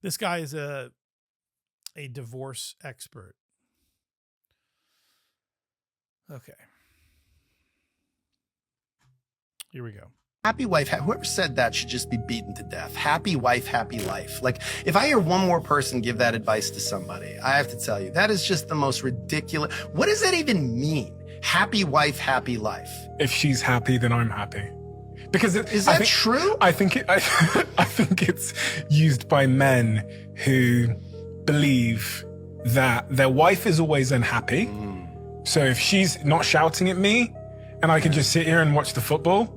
This guy is a divorce expert. Okay. Here we go. Happy wife, whoever said that should just be beaten to death. Happy wife, happy life. Like, if I hear one more person give that advice to somebody, I have to tell you, that is just the most ridiculous. What does that even mean? Happy wife, happy life. If she's happy, then I'm happy. Because is that true? I think I think it's used by men who believe that their wife is always unhappy. So if she's not shouting at me and I can just sit here and watch the football,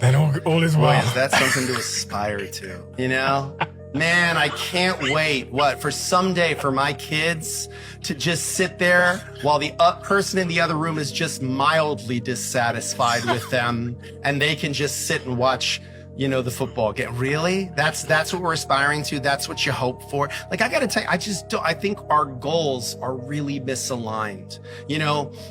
then all is well. Boy, is that something to aspire to, you know? Man, I can't wait, for someday for my kids to just sit there while the person in the other room is just mildly dissatisfied with them, and they can just sit and watch, the football game. Really? That's what we're aspiring to? That's what you hope for? Like, I gotta tell you, I think our goals are really misaligned.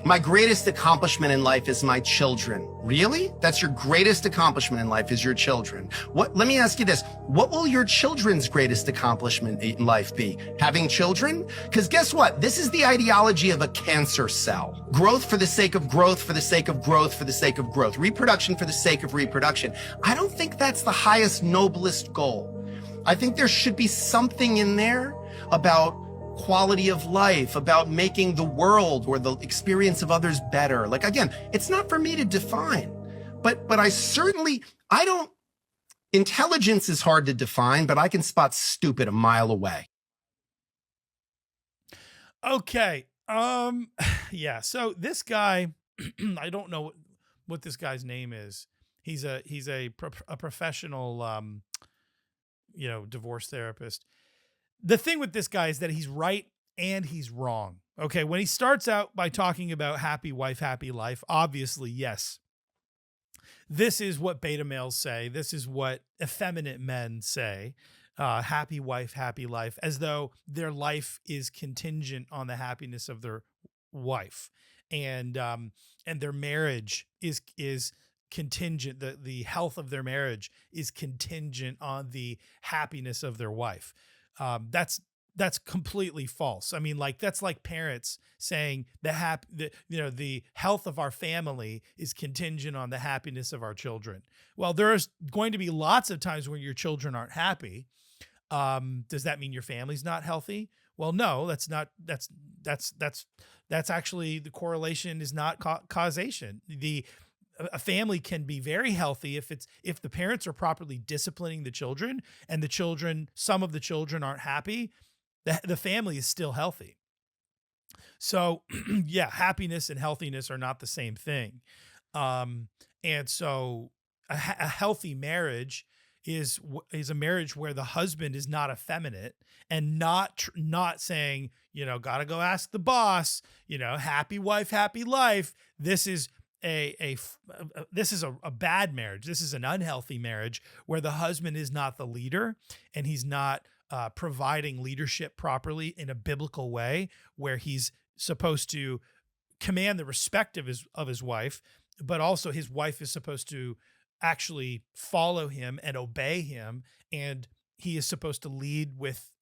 My greatest accomplishment in life is my children. Really? That's your greatest accomplishment in life, is your children. Let me ask you this. What will your children's greatest accomplishment in life be? Having children? Because guess what? This is the ideology of a cancer cell. Growth for the sake of growth, for the sake of growth, for the sake of growth. Reproduction for the sake of reproduction. I don't think that's the highest, noblest goal. I think there should be something in there about quality of life, about making the world or the experience of others better. Like, again, it's not for me to define, but intelligence is hard to define, but I can spot stupid a mile away. Okay. Yeah. So this guy, I don't know what this guy's name is. He's a professional, divorce therapist. The thing with this guy is that he's right and he's wrong. Okay. When he starts out by talking about happy wife, happy life, obviously, yes, this is what beta males say. This is what effeminate men say. Happy wife, happy life, as though their life is contingent on the happiness of their wife, and their marriage is contingent. The health of their marriage is contingent on the happiness of their wife. That's completely false. I mean, like, that's like parents saying the health of our family is contingent on the happiness of our children. Well, there's going to be lots of times when your children aren't happy. Does that mean your family's not healthy? Well, no, that's actually, the correlation is not causation. A family can be very healthy if the parents are properly disciplining the children, and some of the children aren't happy. The family is still healthy. So yeah, happiness and healthiness are not the same thing. And so a healthy marriage is a marriage where the husband is not effeminate and not saying, gotta go ask the boss, happy wife, happy life. This is a bad marriage. This is an unhealthy marriage where the husband is not the leader, and he's not providing leadership properly in a biblical way, where he's supposed to command the respect of his wife, but also his wife is supposed to actually follow him and obey him, and he is supposed to lead with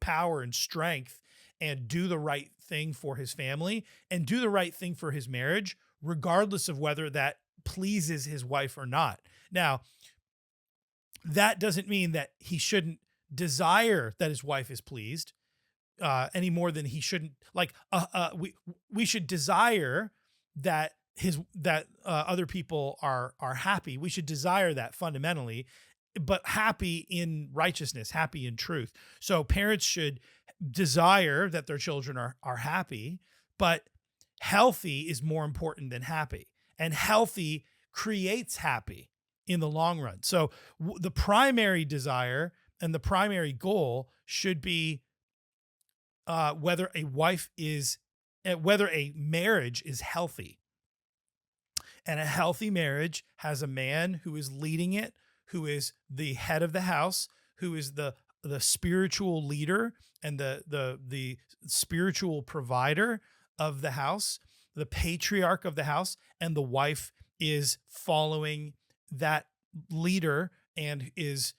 power and strength, and do the right thing for his family and do the right thing for his marriage, regardless of whether that pleases his wife or not. Now, that doesn't mean that he shouldn't desire that his wife is pleased any more than he shouldn't, we should desire that other people are happy. We should desire that fundamentally, but happy in righteousness, happy in truth. So parents should desire that their children are happy, but healthy is more important than happy, and healthy creates happy in the long run. So the primary desire and the primary goal should be whether a marriage is healthy. And a healthy marriage has a man who is leading it, who is the head of the house, who is the spiritual leader and the spiritual provider of the house, the patriarch of the house, and the wife is following that leader and is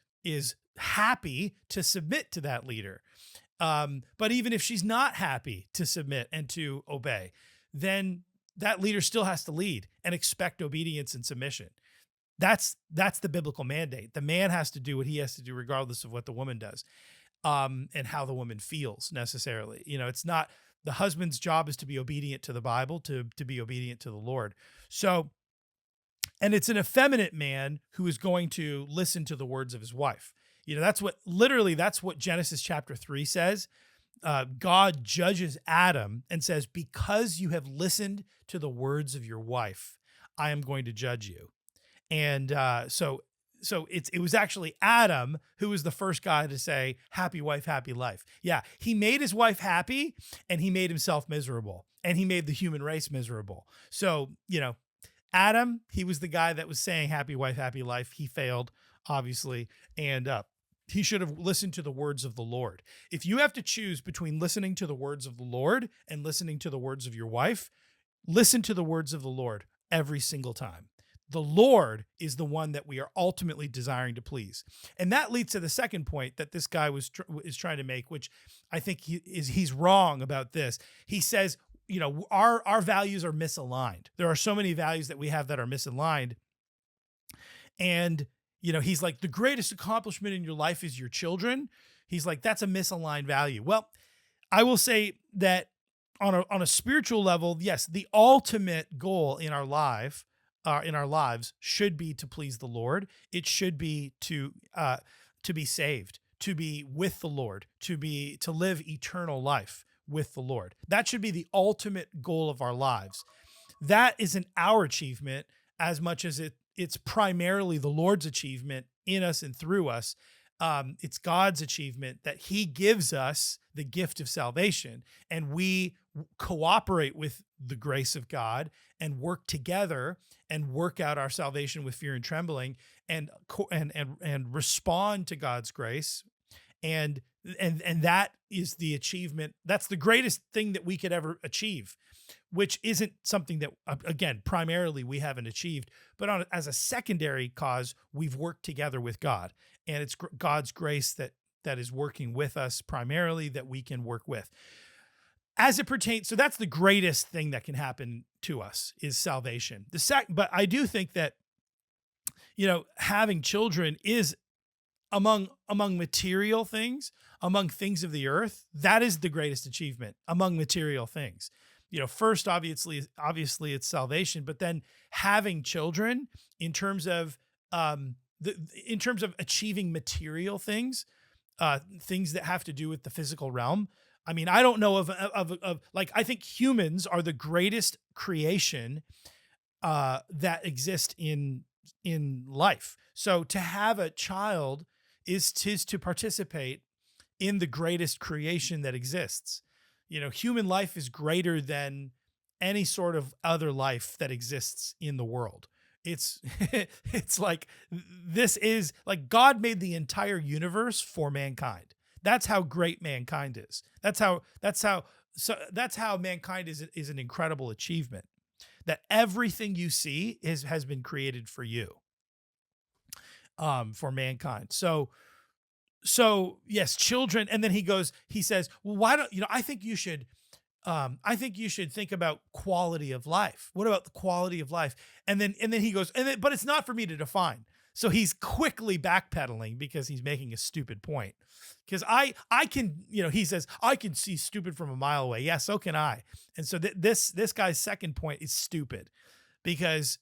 happy to submit to that leader. But even if she's not happy to submit and to obey, then that leader still has to lead and expect obedience and submission. That's the biblical mandate. The man has to do what he has to do, regardless of what the woman does, and how the woman feels necessarily. It's not the husband's job is to be obedient to the Bible, to be obedient to the Lord. So, and it's an effeminate man who is going to listen to the words of his wife. That's what Genesis chapter 3 says. God judges Adam and says, because you have listened to the words of your wife, I am going to judge you. And so it was actually Adam who was the first guy to say, happy wife, happy life. Yeah, he made his wife happy and he made himself miserable and he made the human race miserable. So, Adam, he was the guy that was saying happy wife, happy life. He failed, obviously. And he should have listened to the words of the Lord. If you have to choose between listening to the words of the Lord and listening to the words of your wife, listen to the words of the Lord every single time. The Lord is the one that we are ultimately desiring to please. And that leads to the second point that this guy is trying to make, which I think he's wrong about this. He says, our values are misaligned. There are so many values that we have that are misaligned. And, he's like, the greatest accomplishment in your life is your children. He's like, that's a misaligned value. Well, I will say that on a spiritual level, yes, the ultimate goal in our lives should be to please the Lord. It should be to be saved, to be with the Lord, to live eternal life with the Lord. That should be the ultimate goal of our lives. That isn't our achievement as much as it's primarily the Lord's achievement in us and through us. It's God's achievement that he gives us the gift of salvation, and we cooperate with the grace of God and work together and work out our salvation with fear and trembling and respond to God's grace. And that is the achievement. That's the greatest thing that we could ever achieve, which isn't something that, again, primarily we haven't achieved, but as a secondary cause, we've worked together with God, and it's God's grace that is working with us primarily, that we can work with. As it pertains, so that's the greatest thing that can happen to us is salvation. But I do think that, having children is among material things, among things of the earth, that is the greatest achievement among material things. First, obviously it's salvation, but then having children in terms of achieving material things, things that have to do with the physical realm. I mean, I don't know of I think humans are the greatest creation that exist in life. So to have a child is to participate in the greatest creation that exists. Human life is greater than any sort of other life that exists in the world. It's like, this is like God made the entire universe for mankind. That's how great mankind is. That's how mankind is an incredible achievement. That everything you see has been created for you, for mankind. So yes, children. And then he says, well, why don't, I think you should think about quality of life. What about the quality of life? And then he goes, but it's not for me to define. So he's quickly backpedaling because he's making a stupid point. Because I can, he says, I can see stupid from a mile away. Yeah, so can I. And so this guy's second point is stupid, because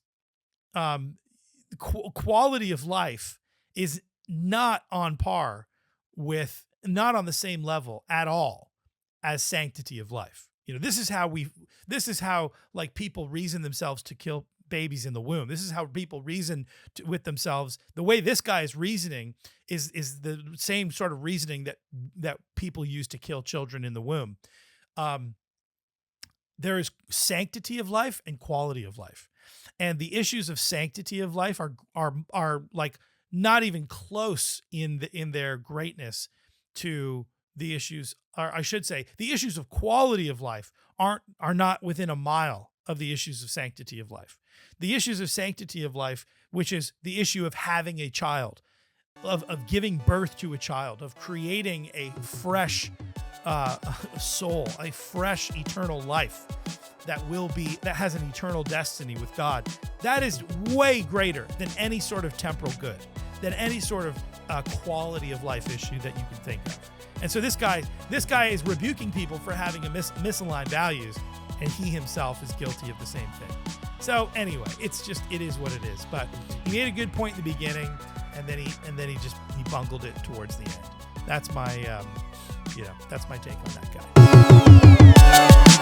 quality of life is not on the same level at all as sanctity of life. This is how like people reason themselves to kill babies in the womb. This is how people reason with themselves. The way this guy is reasoning is the same sort of reasoning that people use to kill children in the womb. There is sanctity of life and quality of life, and the issues of sanctity of life are like not even close in their greatness to the issues, or I should say, the issues of quality of life are not within a mile of the issues of sanctity of life. The issues of sanctity of life, which is the issue of having a child, of giving birth to a child, of creating a fresh soul, a fresh eternal life that has an eternal destiny with God. That is way greater than any sort of temporal good, than any sort of quality of life issue that you can think of. And so this guy is rebuking people for having a misaligned values, and he himself is guilty of the same thing. So anyway, it is what it is. But he made a good point in the beginning, and then he bungled it towards the end. That's my take on that guy.